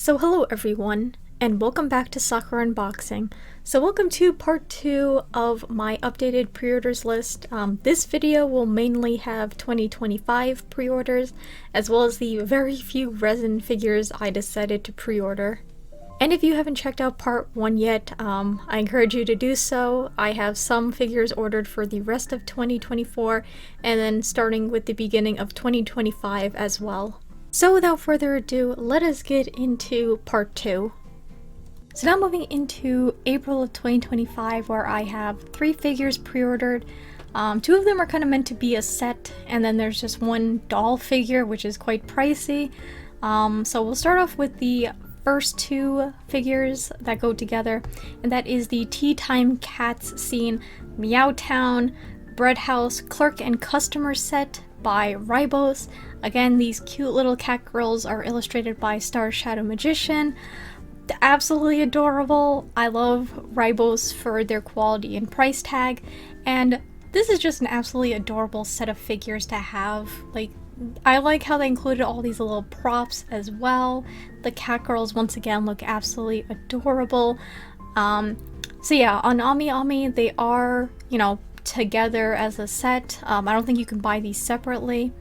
So hello everyone, and welcome back to Sakura Unboxing. So welcome to part 2 of my updated pre-orders list. This video will mainly have 2025 pre-orders, as well as the very few resin figures I decided to pre-order. And if you haven't checked out part 1 yet, I encourage you to do so. I have some figures ordered for the rest of 2024, and then starting with the beginning of 2025 as well. So without further ado, let us get into part 2. So now moving into April of 2025, where I have 3 figures pre-ordered. 2 of them are kind of meant to be a set, and then there's just one doll figure, which is quite pricey. So we'll start off with the first 2 figures that go together, and that is the Tea Time Cats Scene Meow Town Bread House Clerk and Customer set by Ribos. Again, these cute little cat girls are illustrated by Star Shadow Magician. They're absolutely adorable. I love Ribos for their quality and price tag, and this is just an absolutely adorable set of figures to have. I like how they included all these little props as well. The cat girls once again look absolutely adorable. So yeah, on Ami Ami they are, together as a set. I don't think you can buy these separately.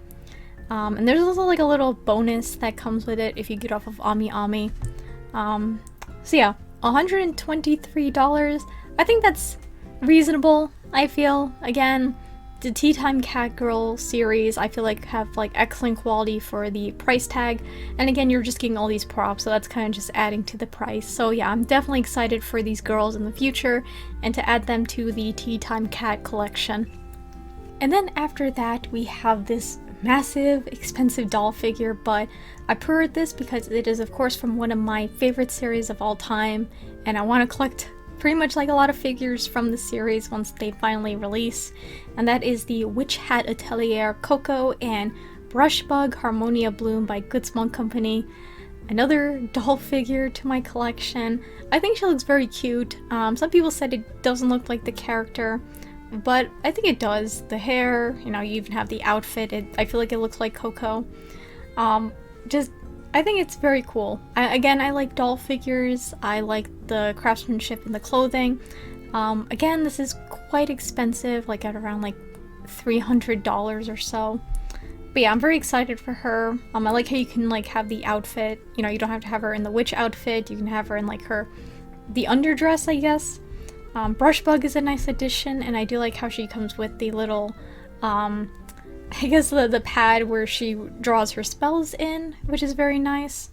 And there's also like a little bonus that comes with it if you get off of Ami Ami. So yeah, $123. I think that's reasonable, I feel. Again, the Tea Time Cat Girl series I feel like have excellent quality for the price tag, and again you're just getting all these props, so that's kind of just adding to the price. So yeah, I'm definitely excited for these girls in the future and to add them to the Tea Time Cat collection. And then after that we have this massive expensive doll figure, but I pre-ordered this because it is of course from one of my favorite series of all time, and I want to collect pretty much a lot of figures from the series once they finally release, and that is the Witch Hat Atelier Coco and Brush Bug Harmonia Bloom by Good Small Company. Another doll figure to my collection. I think she looks very cute. Some people said it doesn't look like the character, but I think it does. The hair, you even have the outfit. I feel like it looks like Coco. I think it's very cool. Again, I like doll figures. I like the craftsmanship in the clothing. Again, this is quite expensive, at around $300 or so. But yeah, I'm very excited for her. I like how you can have the outfit. You don't have to have her in the witch outfit. You can have her in the underdress, I guess. Brush Bug is a nice addition, and I do like how she comes with the little, I guess the pad where she draws her spells in, which is very nice.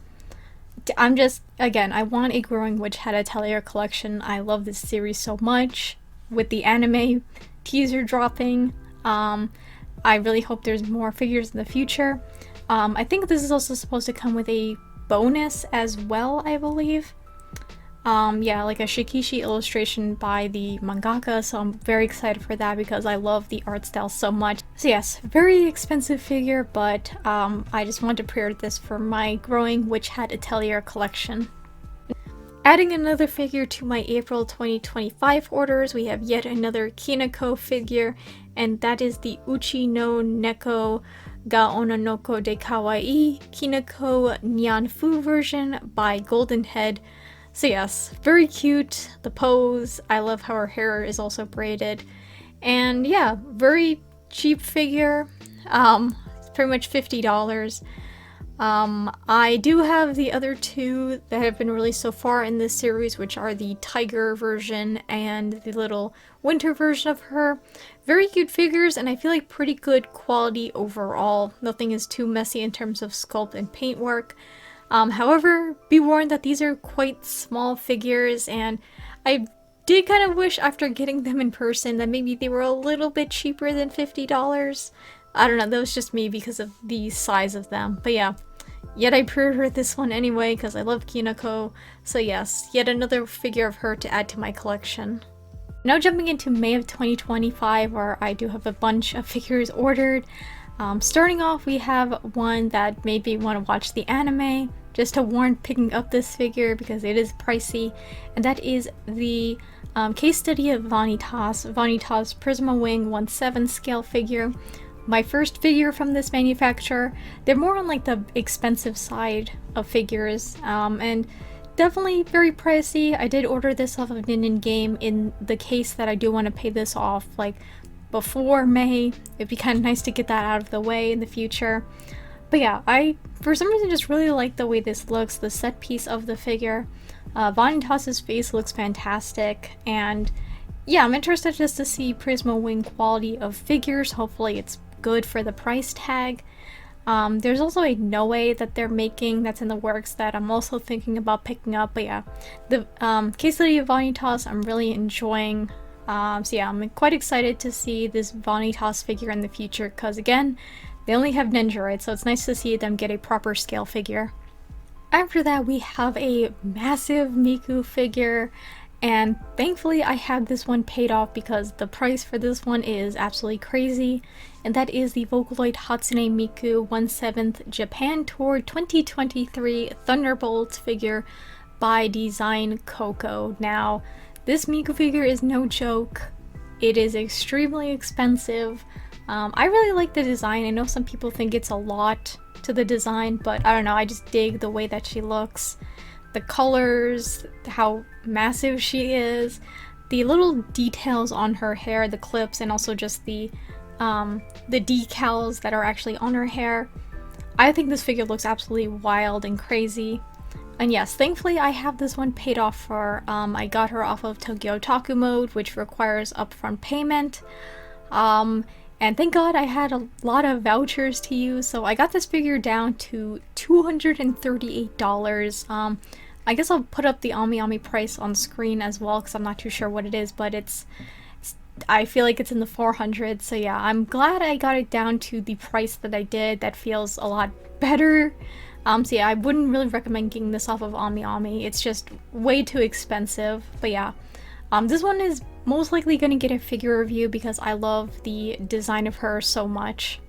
Again, I want a growing Witch Hat Atelier collection. I love this series so much. With the anime teaser dropping, I really hope there's more figures in the future. I think this is also supposed to come with a bonus as well, I believe. Yeah, a Shikishi illustration by the mangaka, so I'm very excited for that because I love the art style so much. So yes, very expensive figure, but I just want to pre-order this for my growing Witch Hat Atelier collection. Adding another figure to my April 2025 orders, we have yet another Kinako figure, and that is the Uchi no Neko ga Ononoko de Kawaii Kinako Nyanfu version by Golden Head. So yes, very cute, the pose, I love how her hair is also braided, and yeah, very cheap figure, it's pretty much $50. I do have the other 2 that have been released so far in this series, which are the tiger version and the little winter version of her. Very cute figures, and I feel like pretty good quality overall. Nothing is too messy in terms of sculpt and paintwork. However, be warned that these are quite small figures, and I did kind of wish after getting them in person that maybe they were a little bit cheaper than $50. I don't know, that was just me because of the size of them. But yeah, yet I pre-ordered this one anyway because I love Kinako. So yes, yet another figure of her to add to my collection. Now jumping into May of 2025, where I do have a bunch of figures ordered. Starting off, we have one that made me want to watch the anime. Just to warn picking up this figure because it is pricey, and that is the case study of Vanitas Prisma Wing 1/7 scale figure my first figure from this manufacturer. They're more on like the expensive side of figures, and definitely very pricey. I did order this off of Nin Game in the case that I do want to pay this off like before May. It'd be kind of nice to get that out of the way in the future. But yeah, I for some reason just really like the way this looks, the set piece of the figure. Vanitas's face looks fantastic, and yeah, I'm interested just to see Prisma Wing quality of figures. Hopefully it's good for the price tag. There's also a Noe that they're making that's in the works that I'm also thinking about picking up. But yeah, the case study of Vanitas I'm really enjoying. So yeah, I'm quite excited to see this Vanitas figure in the future, because again, they only have Ninja, right? So it's nice to see them get a proper scale figure. After that, we have a massive Miku figure, and thankfully I had this one paid off because the price for this one is absolutely crazy, and that is the Vocaloid Hatsune Miku 1/7 Japan Tour 2023 Thunderbolts figure by Design Coco. Now, this Miku figure is no joke. It is extremely expensive. I really like the design. I know some people think it's a lot to the design, but I don't know, I just dig the way that she looks. The colors, how massive she is, the little details on her hair, the clips, and also just the decals that are actually on her hair. I think this figure looks absolutely wild and crazy. And yes, thankfully I have this one paid off for, I got her off of Tokyo Otaku mode, which requires upfront payment. And thank God I had a lot of vouchers to use, so I got this figure down to $238. I guess I'll put up the Ami price on screen as well, because I'm not too sure what it is, but I feel like it's in the 400s, so yeah, I'm glad I got it down to the price that I did. That feels a lot better. So yeah, I wouldn't really recommend getting this off of Ami. It's just way too expensive, but yeah. This one is most likely going to get a figure review because I love the design of her so much.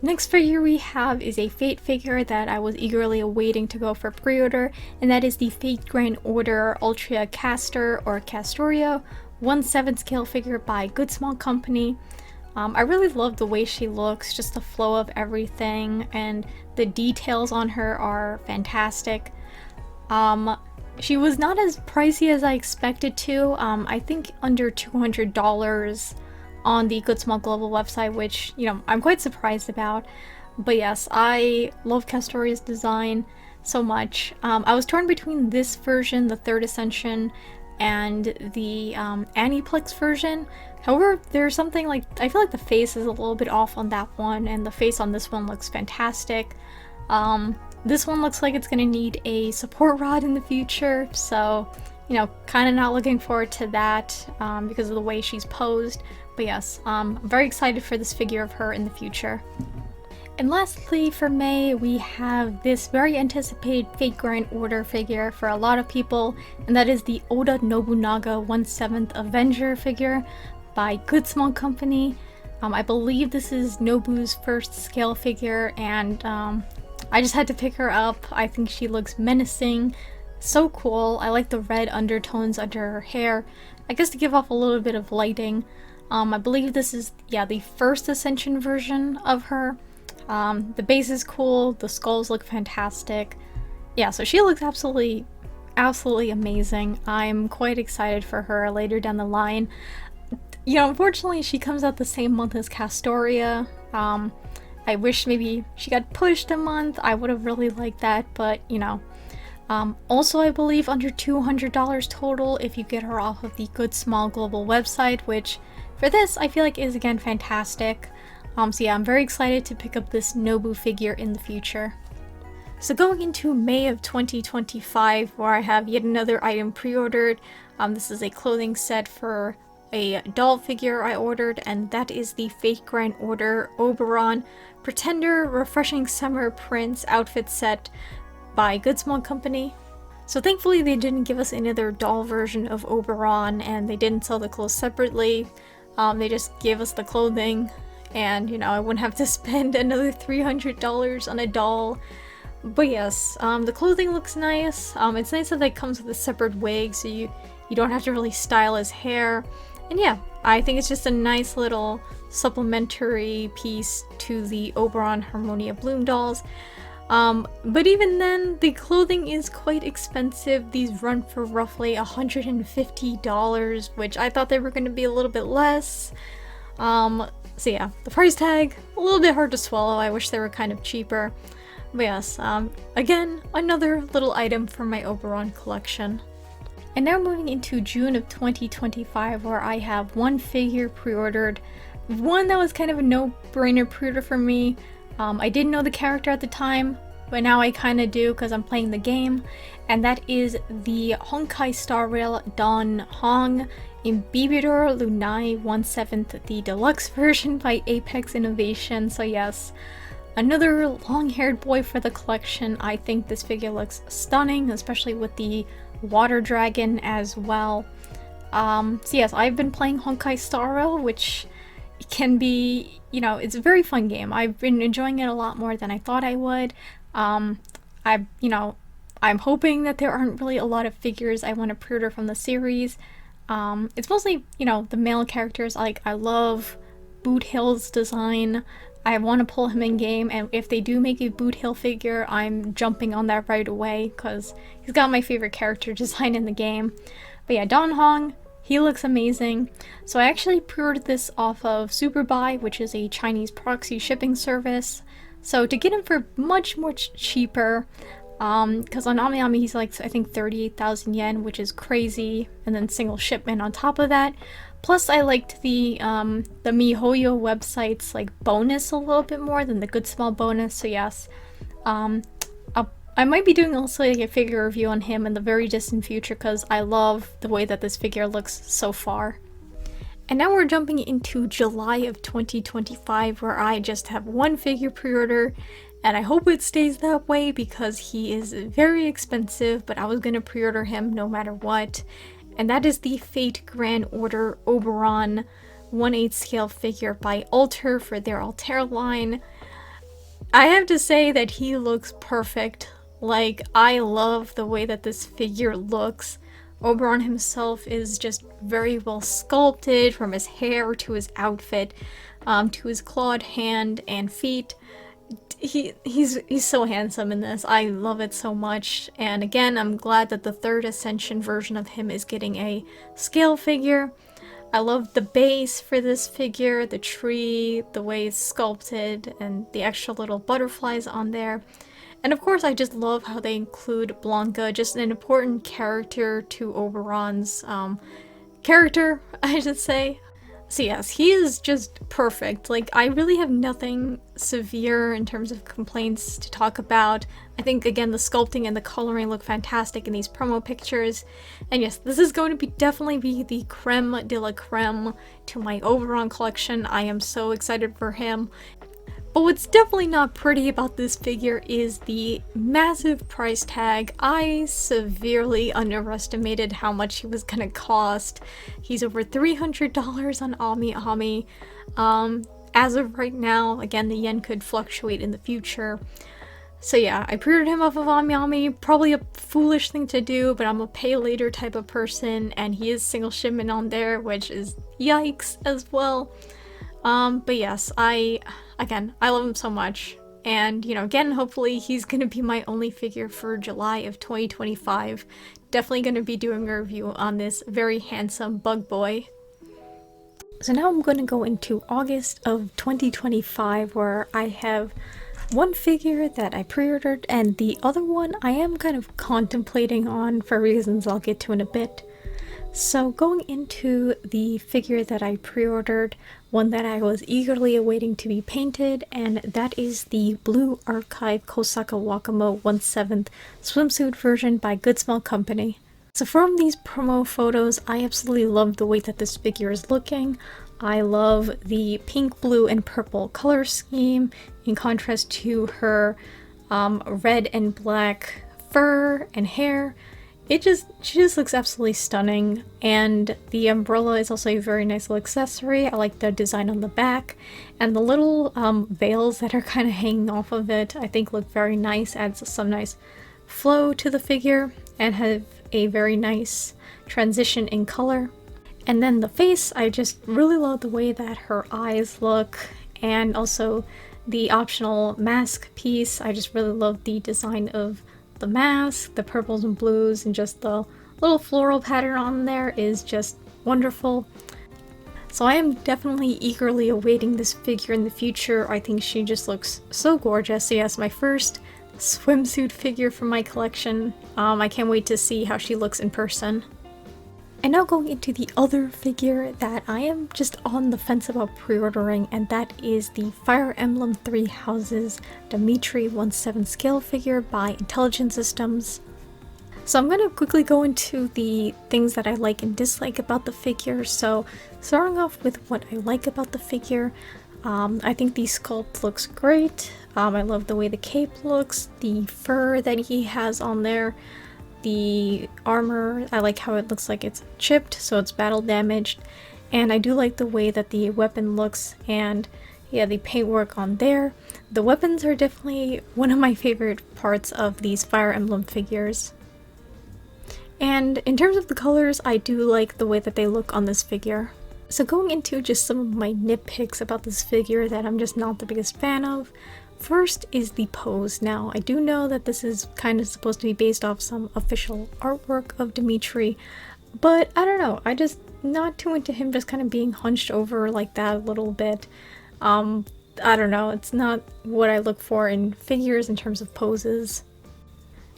Next figure we have is a Fate figure that I was eagerly awaiting to go for pre-order, and that is the Fate Grand Order Ultra Castor or Castoria 1/7 scale figure by Good Small Company. I really love the way she looks, just the flow of everything, and the details on her are fantastic. She was not as pricey as I expected to. I think under $200 on the Good Small Global website, which, you know, I'm quite surprised about. But yes, I love Castoria's design so much. I was torn between this version, the Third Ascension, and the Aniplex version. However, there's something like, I feel like the face is a little bit off on that one, and the face on this one looks fantastic. This one looks like it's gonna need a support rod in the future, so, you know, kind of not looking forward to that because of the way she's posed. But yes, I'm very excited for this figure of her in the future. And lastly, for May, we have this very anticipated Fate Grand Order figure for a lot of people, and that is the Oda Nobunaga 1/7 Avenger figure by Good Small Company. I believe this is Nobu's first scale figure, and I just had to pick her up. I think she looks menacing, so cool. I like the red undertones under her hair, I guess to give off a little bit of lighting. I believe this is, yeah, the first Ascension version of her. The base is cool, the skulls look fantastic. Yeah, so she looks absolutely amazing. I'm quite excited for her later down the line. You know, unfortunately she comes out the same month as Castoria. I wish maybe she got pushed a month. I would have really liked that, but you know. Also, I believe under $200 total if you get her off of the Good Small Global website, which for this I feel like is again fantastic. So yeah, I'm very excited to pick up this Nobu figure in the future. So going into May of 2025, where I have yet another item pre-ordered. This is a clothing set for a doll figure I ordered, and that is the Fate Grand Order Oberon Pretender Refreshing Summer Prince outfit set by Good Small Company. So thankfully they didn't give us another doll version of Oberon, and they didn't sell the clothes separately. They just gave us the clothing, and you know, I wouldn't have to spend another $300 on a doll. But yes, the clothing looks nice. It's nice that it comes with a separate wig, so you don't have to really style his hair. And yeah, I think it's just a nice little supplementary piece to the Oberon Harmonia Bloom dolls. But even then, the clothing is quite expensive. These run for roughly $150, which I thought they were going to be a little bit less. So yeah, the price tag, a little bit hard to swallow. I wish they were kind of cheaper. But yes, again, another little item from my Oberon collection. And now moving into June of 2025, where I have one figure pre-ordered. One that was kind of a no-brainer pre-order for me. I didn't know the character at the time, but now I kind of do because I'm playing the game. And that is the Honkai Star Rail Dan Hong Imbibitor Lunai 1/7, the deluxe version by Apex Innovation. So yes, another long-haired boy for the collection. I think this figure looks stunning, especially with the water dragon as well. So yes, I've been playing Honkai Star Rail, which can be, you know, it's a very fun game. I've been enjoying it a lot more than I thought I would. I'm hoping that there aren't really a lot of figures I want to pre-order from the series. It's mostly, you know, the male characters. Like, I love Boot Hill's design. I want to pull him in game, and if they do make a Boot Hill figure, I'm jumping on that right away because he's got my favorite character design in the game. But yeah, Dan Hong, he looks amazing. So I actually pre-ordered this off of SuperBuy, which is a Chinese proxy shipping service. So to get him for much cheaper, because on AmiAmi he's like, I think 38,000 yen, which is crazy, and then single shipment on top of that. Plus I liked the MiHoYo website's like bonus a little bit more than the Good Small bonus, so yes. I might be doing also like a figure review on him in the very distant future because I love the way that this figure looks so far. And now we're jumping into July of 2025, where I just have one figure pre-order, and I hope it stays that way because he is very expensive, but I was going to pre-order him no matter what. And that is the Fate Grand Order Oberon 1/8 scale figure by Alter for their Altair line. I have to say that he looks perfect. Like, I love the way that this figure looks. Oberon himself is just very well sculpted, from his hair to his outfit, to his clawed hand and feet. He's so handsome in this. I love it so much. And again, I'm glad that the third Ascension version of him is getting a scale figure. I love the base for this figure, the tree, the way it's sculpted, and the extra little butterflies on there. And of course, I just love how they include Blanca, just an important character to Oberon's character, I should say. So yes, he is just perfect. Like, I really have nothing severe in terms of complaints to talk about. I think, again, the sculpting and the coloring look fantastic in these promo pictures. And yes, this is going to definitely be the creme de la creme to my Oberon collection. I am so excited for him. But what's definitely not pretty about this figure is the massive price tag. I severely underestimated how much he was gonna cost. He's over $300 on AmiAmi. As of right now, again, the yen could fluctuate in the future. So yeah, I pre-ordered him off of AmiAmi. Probably a foolish thing to do, but I'm a pay later type of person, and he is single shipment on there, which is yikes as well. But yes, I love him so much, and, you know, again, hopefully he's gonna be my only figure for July of 2025. Definitely gonna be doing a review on this very handsome bug boy. So now I'm gonna go into August of 2025, where I have one figure that I pre-ordered, and the other one I am kind of contemplating on for reasons I'll get to in a bit. So going into the figure that I pre-ordered, one that I was eagerly awaiting to be painted, and that is the Blue Archive Kosaka Wakamo 1/7 swimsuit version by Good Smell Company. So from these promo photos, I absolutely love the way that this figure is looking. I love the pink, blue, and purple color scheme in contrast to her red and black fur and hair. She just looks absolutely stunning, and the umbrella is also a very nice little accessory. I like the design on the back, and the little veils that are kind of hanging off of it I think look very nice, adds some nice flow to the figure, and have a very nice transition in color. And then the face, I just really love the way that her eyes look, and also the optional mask piece. I just really love the design of the mask, the purples and blues, and just the little floral pattern on there is just wonderful. So I am definitely eagerly awaiting this figure in the future. I think she just looks so gorgeous. So yes, my first swimsuit figure from my collection. I can't wait to see how she looks in person. And now going into the other figure that I am just on the fence about pre-ordering, and that is the Fire Emblem Three Houses Dimitri 1/7 scale figure by Intelligent Systems. So I'm going to quickly go into the things that I like and dislike about the figure. So starting off with what I like about the figure, I think the sculpt looks great. I love the way the cape looks, the fur that he has on there. The armor, I like how it looks like it's chipped, so it's battle damaged, and I do like the way that the weapon looks, and yeah, the paintwork on there. The weapons are definitely one of my favorite parts of these Fire Emblem figures. And in terms of the colors, I do like the way that they look on this figure. So going into just some of my nitpicks about this figure that I'm just not the biggest fan of. First is the pose. Now, I do know that this is kind of supposed to be based off some official artwork of Dimitri, but I don't know, I just not too into him just kind of being hunched over like that a little bit. I don't know, it's not what I look for in figures in terms of poses.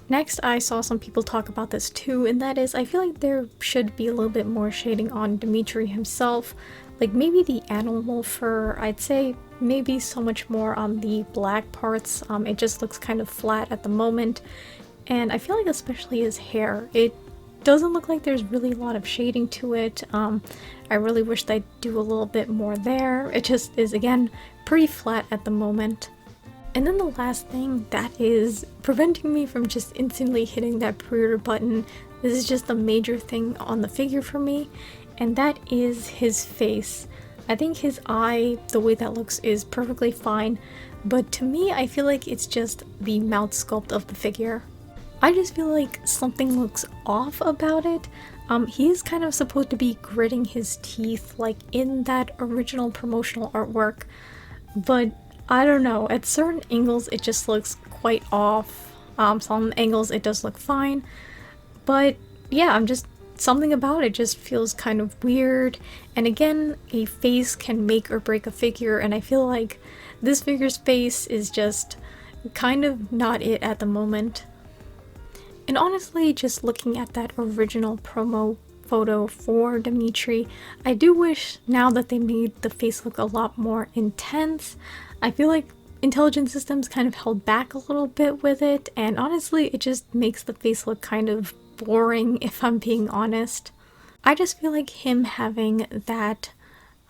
Next, I saw some people talk about this too, and that is, I feel like there should be a little bit more shading on Dimitri himself. Like maybe the animal fur, I'd say maybe so much more on the black parts. It just looks kind of flat at the moment. And I feel like especially his hair, it doesn't look like there's really a lot of shading to it. I really wish they'd do a little bit more there. It just is, again, pretty flat at the moment. And then the last thing that is preventing me from just instantly hitting that pre-order button, this is just a major thing on the figure for me, and that is his face. I think his eye, the way that looks, is perfectly fine, but to me, I feel like it's just the mouth sculpt of the figure. I just feel like something looks off about it. He is kind of supposed to be gritting his teeth like in that original promotional artwork, but I don't know, at certain angles it just looks quite off. Some angles it does look fine, but yeah, something about it just feels kind of weird. And again, a face can make or break a figure, and I feel like this figure's face is just kind of not it at the moment. And honestly, just looking at that original promo photo for Dimitri, I do wish now that they made the face look a lot more intense. I feel like Intelligent Systems kind of held back a little bit with it, and honestly, it just makes the face look kind of boring, if I'm being honest. I just feel like him having that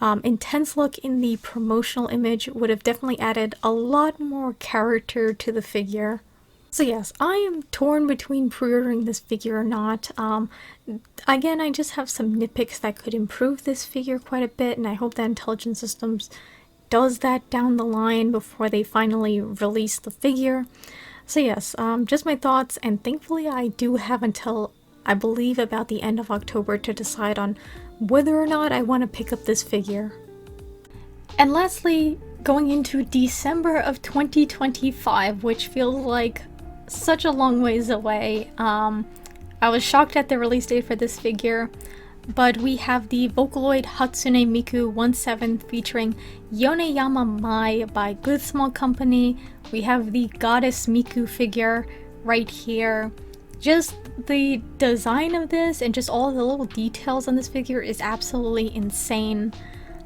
intense look in the promotional image would have definitely added a lot more character to the figure. So yes, I am torn between pre-ordering this figure or not. Again, I just have some nitpicks that could improve this figure quite a bit, and I hope that Intelligent Systems does that down the line before they finally release the figure. So yes, just my thoughts, and thankfully I do have until, I believe, about the end of October to decide on whether or not I want to pick up this figure. And lastly, going into December of 2025, which feels like such a long ways away. I was shocked at the release date for this figure, but we have the Vocaloid Hatsune Miku 1/7 featuring Yoneyama Mai by Good Small Company. We have the Goddess Miku figure right here. Just the design of this and just all the little details on this figure is absolutely insane.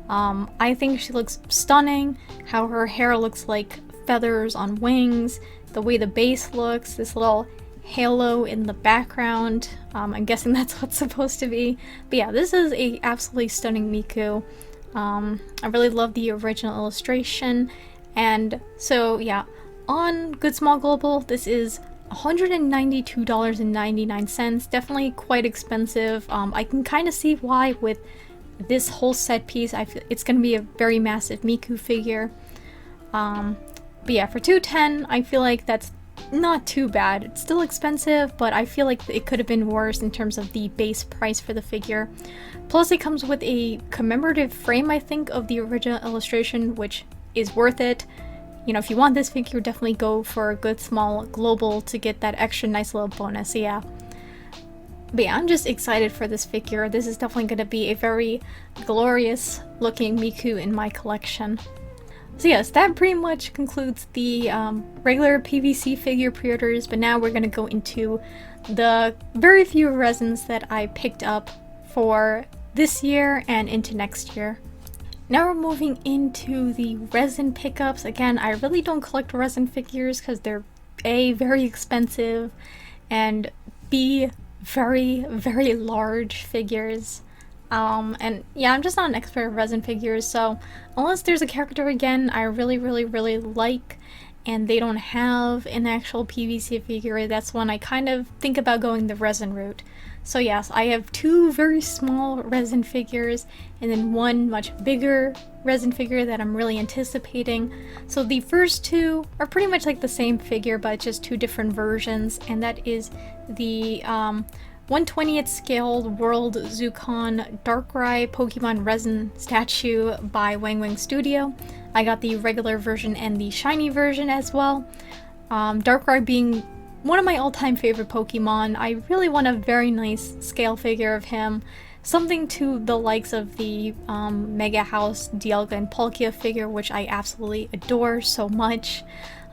I think she looks stunning, how her hair looks like feathers on wings, the way the base looks, this little halo in the background. I'm guessing that's what's supposed to be. But yeah, this is a absolutely stunning Miku. I really love the original illustration. And so yeah, on Good Small Global, this is $192.99. Definitely quite expensive. I can kind of see why with this whole set piece. I feel it's going to be a very massive Miku figure. But yeah, for $210, I feel like that's not too bad. It's still expensive, but I feel like it could have been worse in terms of the base price for the figure. Plus it comes with a commemorative frame, I think, of the original illustration, which is worth it. You know, if you want this figure, definitely go for a good small global to get that extra nice little bonus, yeah. But yeah, I'm just excited for this figure. This is definitely going to be a very glorious looking Miku in my collection. So yes, that pretty much concludes the regular PVC figure pre-orders, but now we're going to go into the very few resins that I picked up for this year and into next year. Now we're moving into the resin pickups. Again, I really don't collect resin figures because they're A, very expensive, and B, very, very large figures. And yeah, I'm just not an expert of resin figures, so unless there's a character again I really like and they don't have an actual PVC figure, that's when I kind of think about going the resin route. So yes, I have two very small resin figures and then one much bigger resin figure that I'm really anticipating. So the first two are pretty much like the same figure but just two different versions, and that is the 1/20th scaled World Zukon Darkrai Pokemon resin statue by Wang Wang Studio. I got the regular version and the shiny version as well. Darkrai being one of my all-time favorite Pokemon, I really want a very nice scale figure of him. Something to the likes of the Mega House Dialga and Palkia figure, which I absolutely adore so much.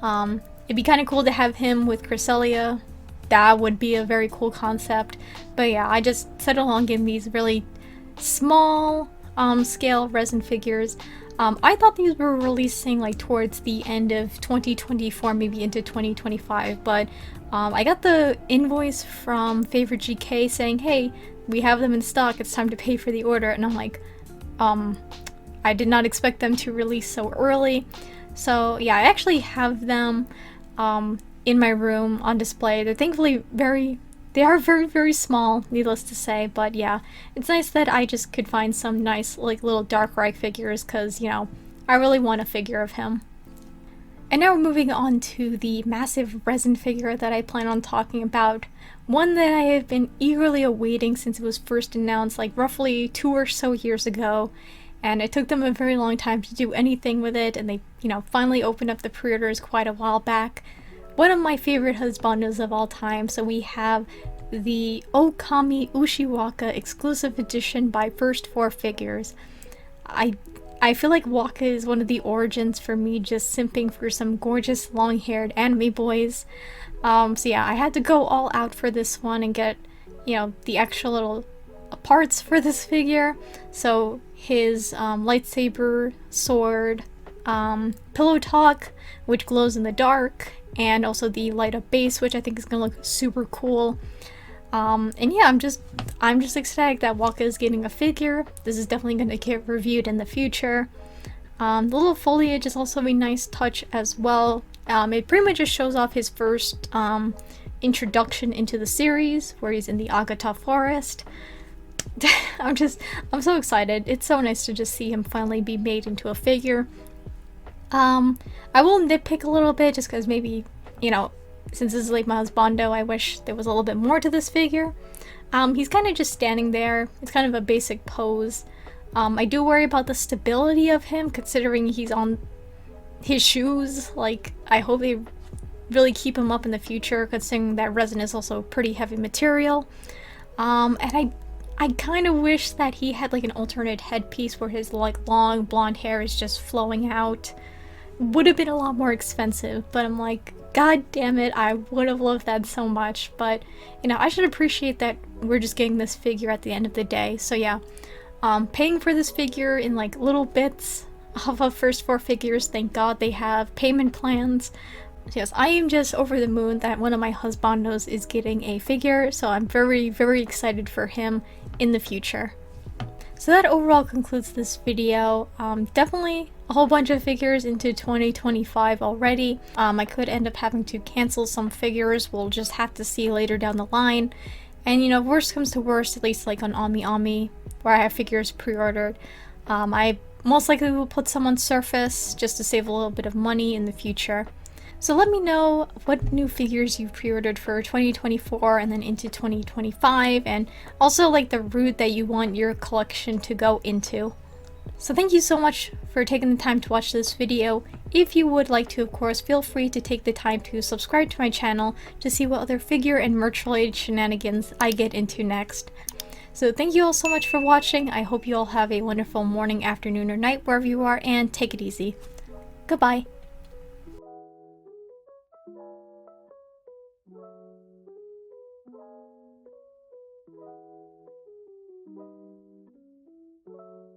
It'd be kind of cool to have him with Cresselia. That would be a very cool concept. But yeah, I just settled on getting these really small scale resin figures. I thought these were releasing like towards the end of 2024, maybe into 2025, but I got the invoice from Favorite GK saying, hey, we have them in stock, it's time to pay for the order, and I'm like, I did not expect them to release so early. So yeah, I actually have them in my room on display. They're thankfully they are very small, needless to say, but yeah, it's nice that I just could find some nice like little Darkrai figures because, you know, I really want a figure of him. And now we're moving on to the massive resin figure that I plan on talking about. One that I have been eagerly awaiting since it was first announced like roughly 2 or so years ago. And it took them a very long time to do anything with it, and they, you know, finally opened up the pre-orders quite a while back. One of my favorite Husbandos of all time, so we have the Okami Ushiwaka exclusive edition by First 4 Figures. I feel like Waka is one of the origins for me just simping for some gorgeous long-haired anime boys. So yeah, I had to go all out for this one and get, you know, the extra little parts for this figure. So his lightsaber, sword, pillow talk, which glows in the dark, and also the light up base, which I think is gonna look super cool. And yeah, I'm just ecstatic that Waka is getting a figure. This is definitely gonna get reviewed in the future. The little foliage is also a nice touch as well. It pretty much just shows off his first introduction into the series, where he's in the Agata forest. I'm so excited. It's so nice to just see him finally be made into a figure. I will nitpick a little bit just because maybe, you know, since this is like my husbando, I wish there was a little bit more to this figure. He's kind of just standing there. It's kind of a basic pose. I do worry about the stability of him considering he's on his shoes. Like, I hope they really keep him up in the future considering that resin is also pretty heavy material. And I kind of wish that he had like an alternate headpiece where his like long blonde hair is just flowing out. Would have been a lot more expensive, but I'm like, god damn it, I would have loved that so much. But, you know, I should appreciate that we're just getting this figure at the end of the day. So yeah, paying for this figure in like little bits off of First 4 Figures. Thank god they have payment plans. So yes, I am just over the moon that one of my husbandos is getting a figure, so I'm very excited for him in the future. So that overall concludes this video. Definitely a whole bunch of figures into 2025 already. I could end up having to cancel some figures. We'll just have to see later down the line. And, you know, worst comes to worst, at least like on Ami, where I have figures pre-ordered, I most likely will put some on Surface just to save a little bit of money in the future. So let me know what new figures you've pre-ordered for 2024 and then into 2025, and also like the route that you want your collection to go into. So thank you so much for taking the time to watch this video. If you would like to, of course, feel free to take the time to subscribe to my channel to see what other figure and merch related shenanigans I get into next. So thank you all so much for watching. I hope you all have a wonderful morning, afternoon, or night wherever you are, and take it easy. Goodbye.